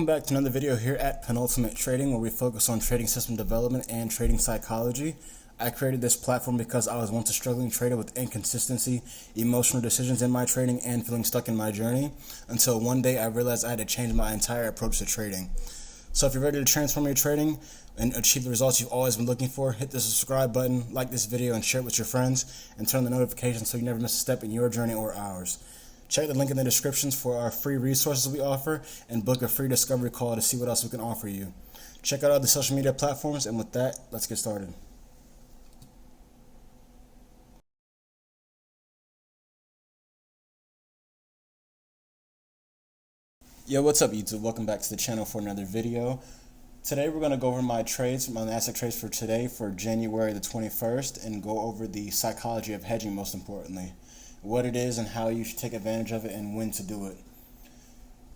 Welcome back to another video here at Penultimate Trading, where we focus on trading system development and trading psychology. I created this platform because I was once a struggling trader with inconsistency, emotional decisions in my trading, and feeling stuck in my journey, until one day I realized I had to change my entire approach to trading. So if you're ready to transform your trading and achieve the results you've always been looking for, hit the subscribe button, like this video, and share it with your friends, and turn on the notifications so you never miss a step in your journey or ours. Check the link in the descriptions for our free resources we offer, and book a free discovery call to see what else we can offer you. Check out all the social media platforms, and with that, let's get started. Yo, what's up YouTube? Welcome back to the channel for another video. Today we're going to go over my trades, my Nasdaq trades for today for January the 21st, and go over the psychology of hedging, most importantly. What it is and how you should take advantage of it and when to do it.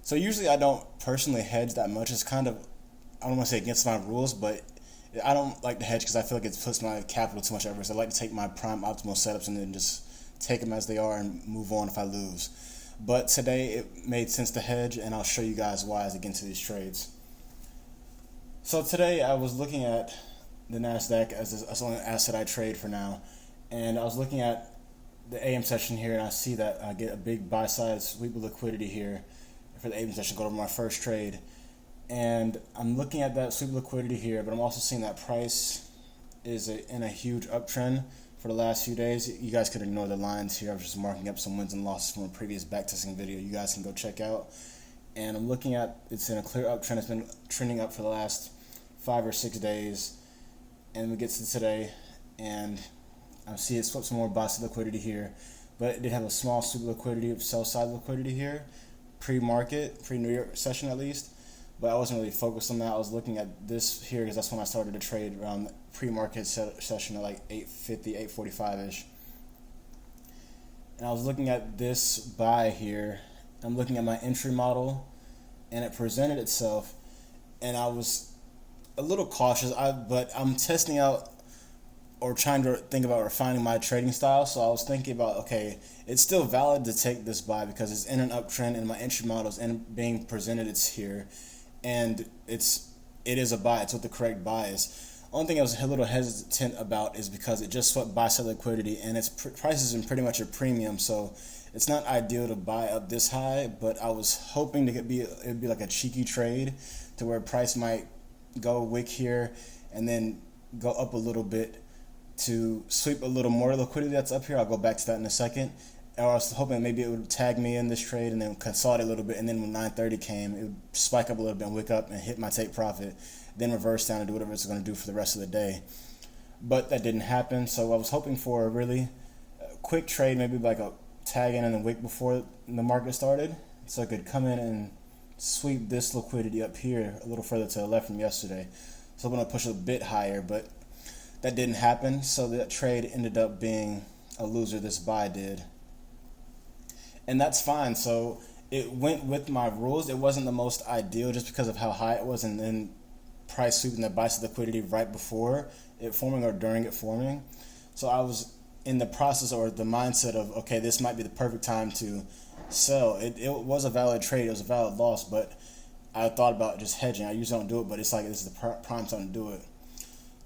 So usually I don't personally hedge that much. It's kind of, I don't want to say against my rules, but I don't like to hedge because I feel like it puts my capital too much at risk. I like to take my prime optimal setups and then just take them as they are and move on if I lose. But today it made sense to hedge, and I'll show you guys why as I get into these trades. So today I was looking at the Nasdaq as the only asset I trade for now, and I was looking at the AM session here, and I see that I get a big buy side sweep of liquidity here for the AM session, go over my first trade. And I'm looking at that sweep of liquidity here, but I'm also seeing that price is in a huge uptrend for the last few days. You guys could ignore the lines here. I was just marking up some wins and losses from a previous backtesting video you guys can go check out. And I'm looking at, it's in a clear uptrend. It's been trending up for the last 5 or 6 days. And we get to today, and I see it swept some more buy side liquidity here, but it did have a small sweep of liquidity of sell side liquidity here, pre-market, pre-New Year session at least. But I wasn't really focused on that. I was looking at this here because that's when I started to trade, around pre-market session at like 8:50, 8:45-ish. And I was looking at this buy here. I'm looking at my entry model, and it presented itself, and I was a little cautious. But I'm testing out or trying to think about refining my trading style. So I was thinking about, okay, it's still valid to take this buy because it's in an uptrend and my entry model is being presented, it's here, and it is a buy. It's what the correct buy is. Only thing I was a little hesitant about is because it just swept buy side liquidity, and its price is in pretty much a premium, so it's not ideal to buy up this high. But I was hoping it'd be like a cheeky trade to where price might go wick here and then go up a little bit to sweep a little more liquidity that's up here. I'll go back to that in a second. Or I was hoping maybe it would tag me in this trade and then consolidate a little bit, and then when 9:30 came, it would spike up a little bit and wick up and hit my take profit, then reverse down and do whatever it's going to do for the rest of the day. But that didn't happen, so I was hoping for a really quick trade, maybe like a tag in the wick before the market started, so I could come in and sweep this liquidity up here a little further to the left from yesterday. So I'm going to push a bit higher, but that didn't happen, so that trade ended up being a loser. This buy did, and that's fine. So it went with my rules. It wasn't the most ideal just because of how high it was, and then price sweeping the buy side liquidity right before it forming or during it forming. So I was in the process or the mindset of, okay, this might be the perfect time to sell. It was a valid trade. It was a valid loss, but I thought about just hedging. I usually don't do it, but it's like this is the prime time to do it.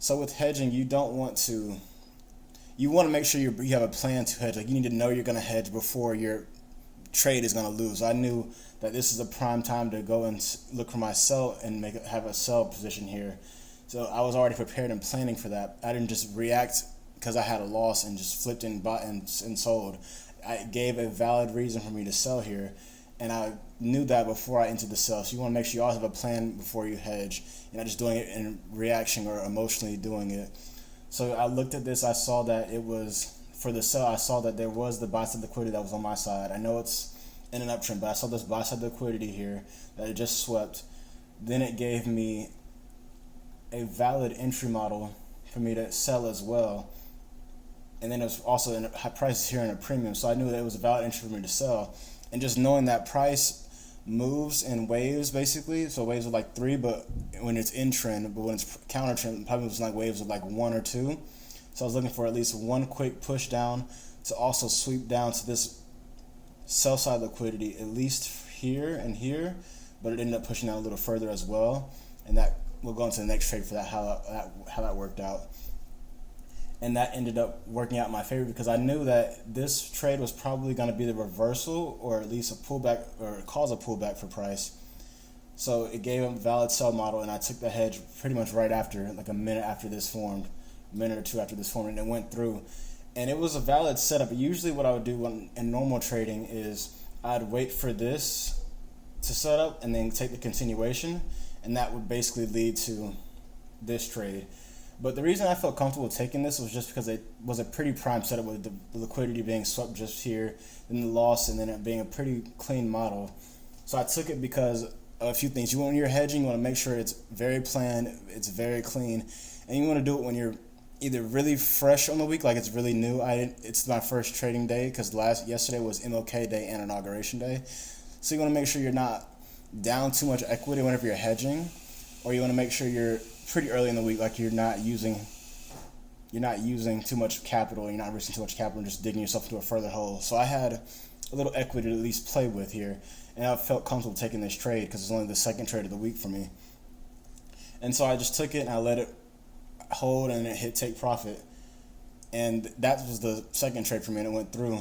So with hedging, you want to make sure you have a plan to hedge. Like, you need to know you're going to hedge before your trade is going to lose. I knew that this is a prime time to go and look for my sell and have a sell position here. So I was already prepared and planning for that. I didn't just react because I had a loss and just flipped and bought and sold. I gave a valid reason for me to sell here, and I knew that before I entered the sell. So you want to make sure you always have a plan before you hedge. You're not just doing it in reaction or emotionally doing it. So I looked at this. I saw that it was, for the sell, I saw that there was the buy side liquidity that was on my side. I know it's in an uptrend, but I saw this buy side liquidity here that it just swept. Then it gave me a valid entry model for me to sell as well. And then it was also in a price here in a premium. So I knew that it was a valid entry for me to sell. And just knowing that price moves in waves, basically. So waves of like 3, but when it's in trend, but when it's counter trend, probably moves like waves of like 1 or 2. So I was looking for at least one quick push down to also sweep down to this sell side liquidity, at least here and here, but it ended up pushing down a little further as well, and that we'll go into the next trade for that, how that worked out. And that ended up working out in my favor because I knew that this trade was probably going to be the reversal, or at least a pullback, or cause a pullback for price. So it gave a valid sell model, and I took the hedge pretty much right after, like a minute after this formed, a minute or two after this formed, and it went through. And it was a valid setup. Usually what I would do in normal trading is I'd wait for this to set up and then take the continuation, and that would basically lead to this trade. But the reason I felt comfortable taking this was just because it was a pretty prime setup with the liquidity being swept just here, then the loss, and then it being a pretty clean model. So I took it because of a few things. When you're hedging, you want to make sure it's very planned, it's very clean, and you want to do it when you're either really fresh on the week, like it's really new. It's my first trading day because yesterday was MLK Day and Inauguration Day. So you want to make sure you're not down too much equity whenever you're hedging, or you want to make sure you're pretty early in the week, like you're not using too much capital, you're not risking too much capital and just digging yourself into a further hole. So I had a little equity to at least play with here, and I felt comfortable taking this trade because it's only the second trade of the week for me. And so I just took it and I let it hold, and it hit take profit, and that was the second trade for me, and it went through.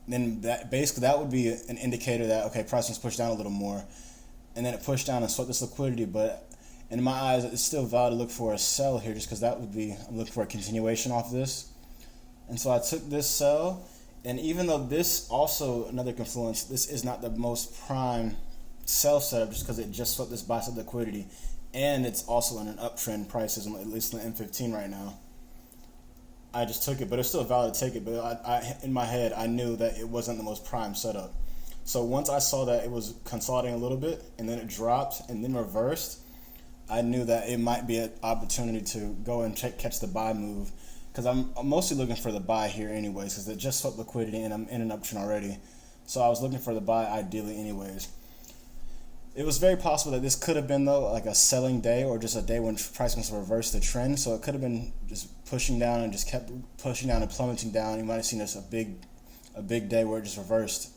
Then that would be an indicator that, okay, price was pushed down a little more, and then it pushed down and swept this liquidity. But in my eyes, it's still valid to look for a sell here, just because that would be, I'm looking for a continuation off this. And so I took this sell, and even though this also, another confluence, this is not the most prime sell setup just because it just swept this buy side liquidity, and it's also in an uptrend prices, at least in the M15 right now. I just took it, but it's still valid to take it. But I in my head, I knew that it wasn't the most prime setup. So once I saw that it was consolidating a little bit, and then it dropped, and then reversed, I knew that it might be an opportunity to go and catch the buy move, because I'm mostly looking for the buy here anyways, because it just swept liquidity and I'm in an uptrend already. So I was looking for the buy ideally anyways. It was very possible that this could have been, though, like a selling day, or just a day when price wants to reverse the trend. So it could have been just pushing down and just kept pushing down and plummeting down. You might have seen this a big day where it just reversed,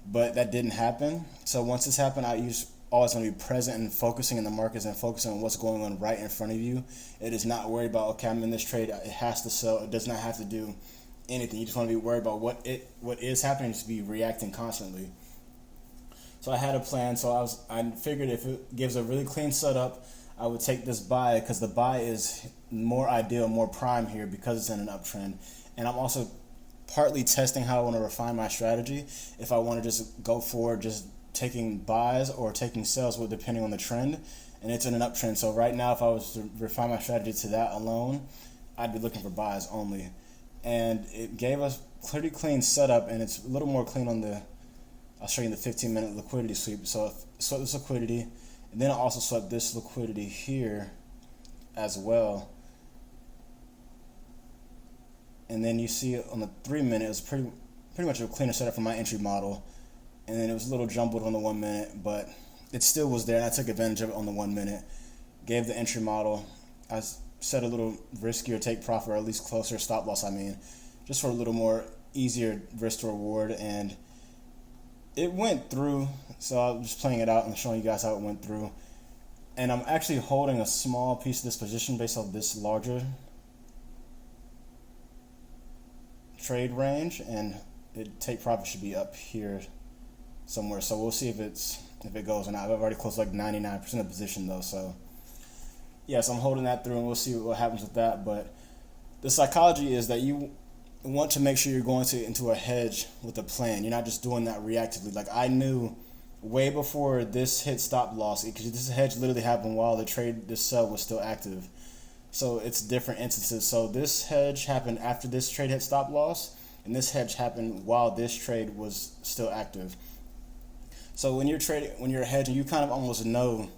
but that didn't happen. So once this happened, always want to be present and focusing in the markets and focusing on what's going on right in front of you. It is not worried about, okay, I'm in this trade, it has to sell. It does not have to do anything. You just want to be worried about what is happening, just be reacting constantly. So I had a plan. So I figured if it gives a really clean setup, I would take this buy, because the buy is more ideal, more prime here because it's in an uptrend. And I'm also partly testing how I want to refine my strategy. If I want to just go forward, just taking buys or taking sells, depending on the trend, and it's in an uptrend. So right now, if I was to refine my strategy to that alone, I'd be looking for buys only. And it gave us pretty clean setup, and it's a little more clean on I'll show you the 15-minute liquidity sweep. So I swept this liquidity, and then I also swept this liquidity here as well. And then you see on the 3-minute, it was pretty much a cleaner setup for my entry model. And then it was a little jumbled on the 1 minute, but it still was there, and I took advantage of it on the 1 minute. Gave the entry model. I set a little riskier take profit, or at least closer stop loss, just for a little more easier risk to reward. And it went through, so I'm just playing it out and showing you guys how it went through. And I'm actually holding a small piece of this position based off this larger trade range, and take profit should be up here somewhere. So we'll see if it goes or not. I've already closed like 99% of the position though. So yes, I'm holding that through, and we'll see what happens with that. But the psychology is that you want to make sure you're going into a hedge with a plan. You're not just doing that reactively. Like I knew way before this hit stop loss, because this hedge literally happened while this sell was still active. So it's different instances. So this hedge happened after this trade hit stop loss, and this hedge happened while this trade was still active. So when you're hedging, you kind of almost know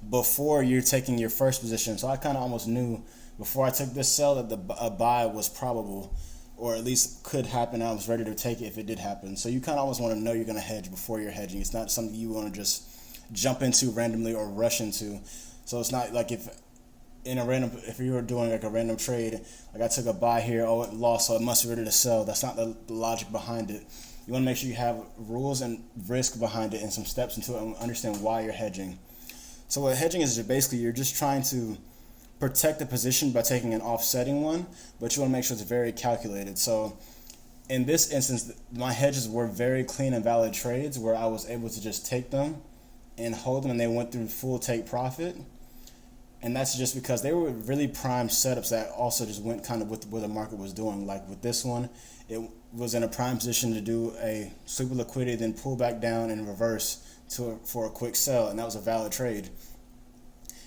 before you're taking your first position. So I kind of almost knew before I took this sell that a buy was probable, or at least could happen. I was ready to take it if it did happen. So you kind of almost want to know you're going to hedge before you're hedging. It's not something you want to just jump into randomly or rush into. So it's not like if you were doing like a random trade, like I took a buy here, oh it lost, so it must be ready to sell. That's not the logic behind it. You want to make sure you have rules and risk behind it and some steps into it and understand why you're hedging. So what hedging is basically you're just trying to protect the position by taking an offsetting one, but you want to make sure it's very calculated. So in this instance, my hedges were very clean and valid trades where I was able to just take them and hold them, and they went through full take profit. And that's just because they were really prime setups that also just went kind of with where the market was doing. Like with this one, it was in a prime position to do a sweep of liquidity, then pull back down and reverse for a quick sell, and that was a valid trade.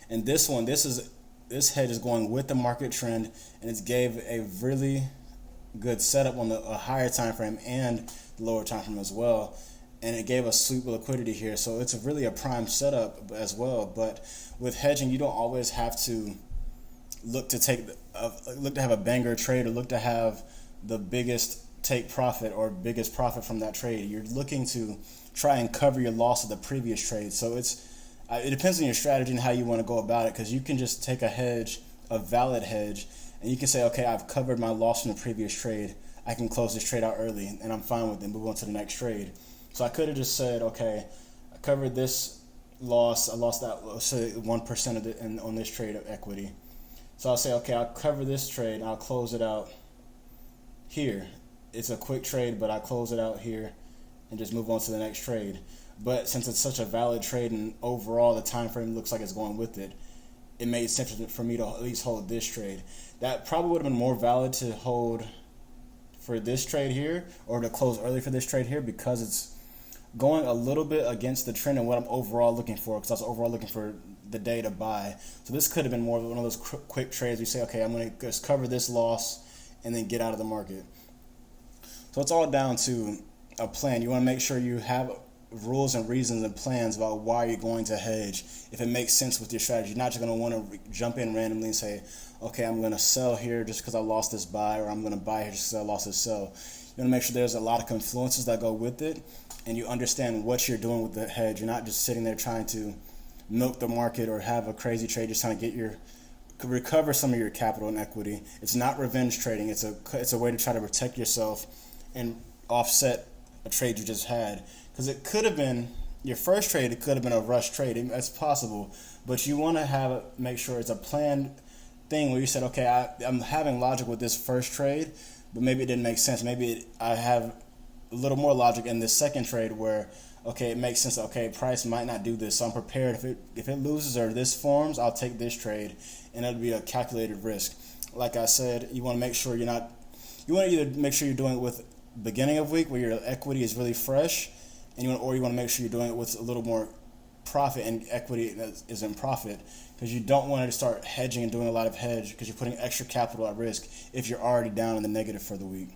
And this one, this hedge is going with the market trend, and it gave a really good setup on a higher time frame and the lower time frame as well. And it gave us sweep of liquidity here, so it's really a prime setup as well. But with hedging, you don't always have to look to have a banger trade or look to have the biggest take profit or biggest profit from that trade. You're looking to try and cover your loss of the previous trade. So it depends on your strategy and how you want to go about it, because you can just take a hedge, a valid hedge, and you can say, okay, I've covered my loss from the previous trade. I can close this trade out early, and I'm fine with it, move on to the next trade. So I could have just said, okay, I covered this loss. I lost that, let's say 1% of it on this trade of equity. So I'll say, okay, I'll cover this trade and I'll close it out here. It's a quick trade, but I close it out here and just move on to the next trade. But since it's such a valid trade and overall the time frame looks like it's going with it, it made sense for me to at least hold this trade. That probably would have been more valid to hold for this trade here or to close early for this trade here, because it's going a little bit against the trend and what I'm overall looking for, because I was overall looking for the day to buy. So this could have been more of one of those quick trades. You say, okay, I'm going to just cover this loss and then get out of the market. So it's all down to a plan. You want to make sure you have rules and reasons and plans about why you're going to hedge, if it makes sense with your strategy. You're not just going to want to jump in randomly and say, okay, I'm going to sell here just because I lost this buy, or I'm going to buy here just because I lost this sell. You want to make sure there's a lot of confluences that go with it, and you understand what you're doing with the hedge. You're not just sitting there trying to milk the market or have a crazy trade, just trying to recover some of your capital and equity. It's not revenge trading. It's a way to try to protect yourself and offset a trade you just had. Because it could have been your first trade, it could have been a rush trade. That's possible, but you want to make sure it's a planned thing where you said, okay, I'm having logic with this first trade, but maybe it didn't make sense. Maybe I have a little more logic in this second trade where, okay, it makes sense. Okay, price might not do this, so I'm prepared. If it loses or this forms, I'll take this trade, and it'll be a calculated risk. Like I said, you want to make sure you want to either make sure you're doing it with beginning of week where your equity is really fresh, and you want to make sure you're doing it with a little more profit and equity that is in profit, because you don't want to start hedging and doing a lot of hedge because you're putting extra capital at risk if you're already down in the negative for the week.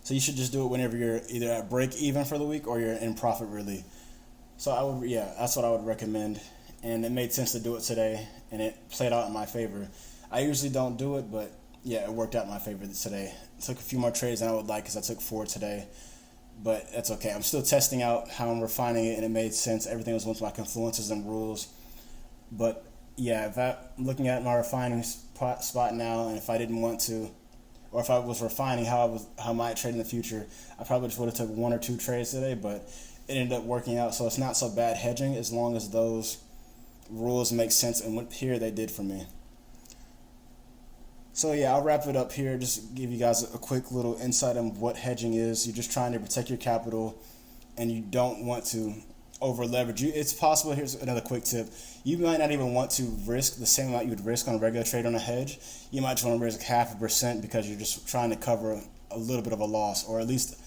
So you should just do it whenever you're either at break even for the week or you're in profit really. So that's what I would recommend, and it made sense to do it today, and it played out in my favor. I usually don't do it, but yeah, it worked out in my favor today. It took a few more trades than I would like because I took 4 today. But that's okay. I'm still testing out how I'm refining it, and it made sense. Everything was with my confluences and rules. But yeah, if I'm looking at my refining spot now, and if I didn't want to, or if I was refining how I might trade in the future, I probably just would have took 1 or 2 trades today. But it ended up working out, so it's not so bad hedging as long as those rules make sense, and what here they did for me. So yeah, I'll wrap it up here. Just give you guys a quick little insight on what hedging is. You're just trying to protect your capital, and you don't want to over leverage. It's possible. Here's another quick tip. You might not even want to risk the same amount you would risk on a regular trade on a hedge. You might just want to risk 0.5% because you're just trying to cover a little bit of a loss, or at least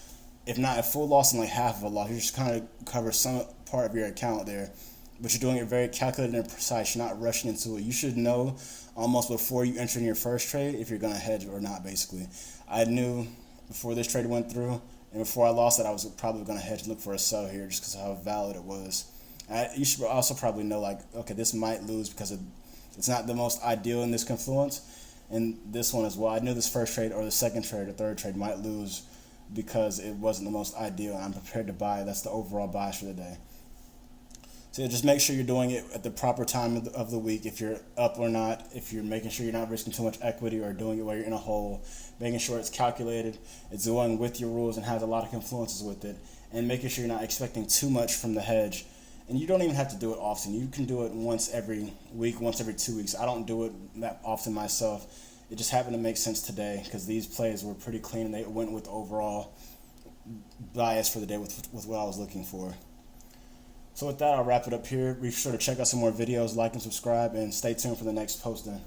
if not a full loss and like half of a loss. You're just kind of cover some part of your account there. But you're doing it very calculated and precise. You're not rushing into it. You should know almost before you enter in your first trade if you're going to hedge or not, basically. I knew before this trade went through and before I lost it, I was probably going to hedge and look for a sell here just because of how valid it was. You should also probably know, like, okay, this might lose because it's not the most ideal in this confluence. And this one as well. I knew this first trade or the second trade or third trade might lose because it wasn't the most ideal, and I'm prepared to buy. That's the overall bias for the day. So just make sure you're doing it at the proper time of the week, if you're up or not, if you're making sure you're not risking too much equity or doing it while you're in a hole, making sure it's calculated, it's going with your rules and has a lot of influences with it, and making sure you're not expecting too much from the hedge. And you don't even have to do it often. You can do it once every week, once every 2 weeks. I don't do it that often myself. It just happened to make sense today because these plays were pretty clean and they went with the overall bias for the day with what I was looking for. So with that, I'll wrap it up here. Be sure to check out some more videos, like and subscribe, and stay tuned for the next posting.